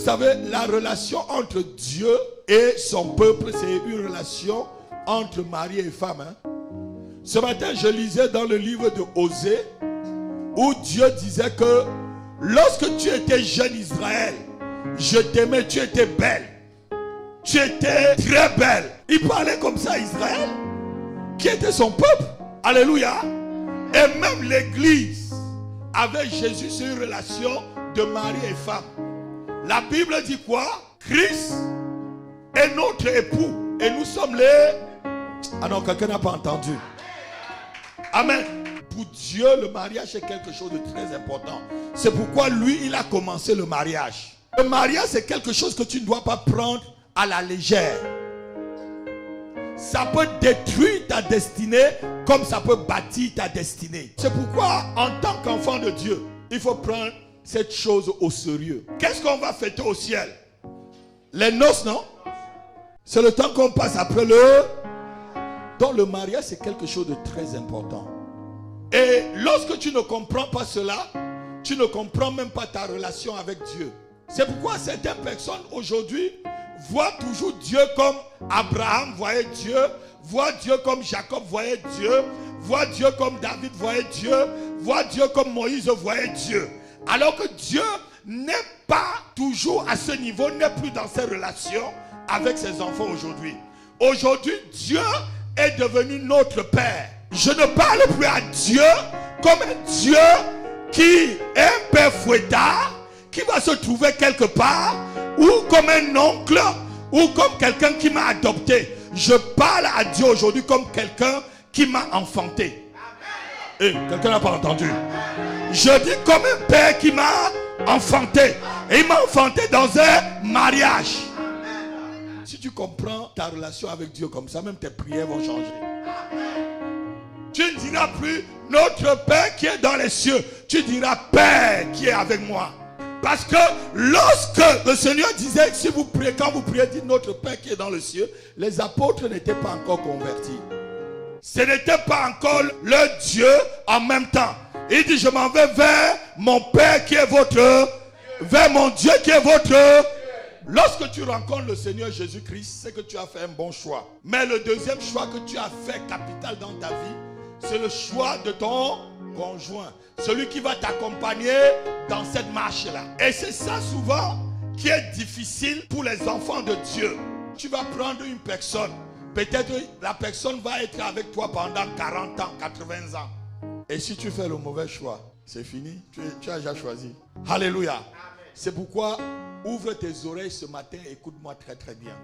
savez, la relation entre Dieu et son peuple, c'est une relation entre mari et femme. Ce matin, je lisais dans le livre de Osée, où Dieu disait que lorsque tu étais jeune Israël, je t'aimais, tu étais belle. Tu étais très belle. Il parlait comme ça à Israël, qui était son peuple. Alléluia. Et même l'église, avec Jésus, c'est une relation de mari et femme. La Bible dit quoi? Christ est notre époux. Et nous sommes les... Ah non, quelqu'un n'a pas entendu. Amen. Pour Dieu, le mariage est quelque chose de très important. C'est pourquoi lui, il a commencé le mariage. Le mariage, c'est quelque chose que tu ne dois pas prendre à la légère. Ça peut détruire ta destinée comme ça peut bâtir ta destinée. C'est pourquoi, en tant qu'enfant de Dieu, il faut prendre cette chose au sérieux. Qu'est-ce qu'on va fêter au ciel? Les noces, non? C'est le temps qu'on passe après le... Donc le mariage, c'est quelque chose de très important. Et lorsque tu ne comprends pas cela, tu ne comprends même pas ta relation avec Dieu. C'est pourquoi certaines personnes aujourd'hui voient toujours Dieu comme Abraham voyait Dieu, voient Dieu comme Jacob voyait Dieu, voient Dieu comme David voyait Dieu, voient Dieu comme Moïse voyait Dieu. Alors que Dieu n'est pas toujours à ce niveau, n'est plus dans ses relations avec ses enfants aujourd'hui. Aujourd'hui, Dieu est devenu notre Père. Je ne parle plus à Dieu comme un Dieu qui est un père fouettard, qui va se trouver quelque part, ou comme un oncle, ou comme quelqu'un qui m'a adopté. Je parle à Dieu aujourd'hui comme quelqu'un qui m'a enfanté. Et quelqu'un n'a pas entendu. Je dis comme un père qui m'a enfanté. Et il m'a enfanté dans un mariage. Si tu comprends ta relation avec Dieu comme ça, même tes prières vont changer. Tu ne diras plus notre Père qui est dans les cieux. Tu diras Père qui est avec moi. Parce que lorsque le Seigneur disait, si vous priez, quand vous priez, dites notre Père qui est dans le cieux, les apôtres n'étaient pas encore convertis. Ce n'était pas encore le Dieu en même temps. Il dit, je m'en vais vers mon Père qui est votre, vers mon Dieu qui est votre. Lorsque tu rencontres le Seigneur Jésus-Christ, c'est que tu as fait un bon choix. Mais le deuxième choix que tu as fait capital dans ta vie, c'est le choix de ton conjoint. Celui qui va t'accompagner dans cette marche-là. Et c'est ça souvent qui est difficile pour les enfants de Dieu. Tu vas prendre une personne. Peut-être la personne va être avec toi pendant 40 ans, 80 ans. Et si tu fais le mauvais choix, c'est fini. Tu as déjà choisi. Alléluia. C'est pourquoi ouvre tes oreilles ce matin et écoute-moi très très bien.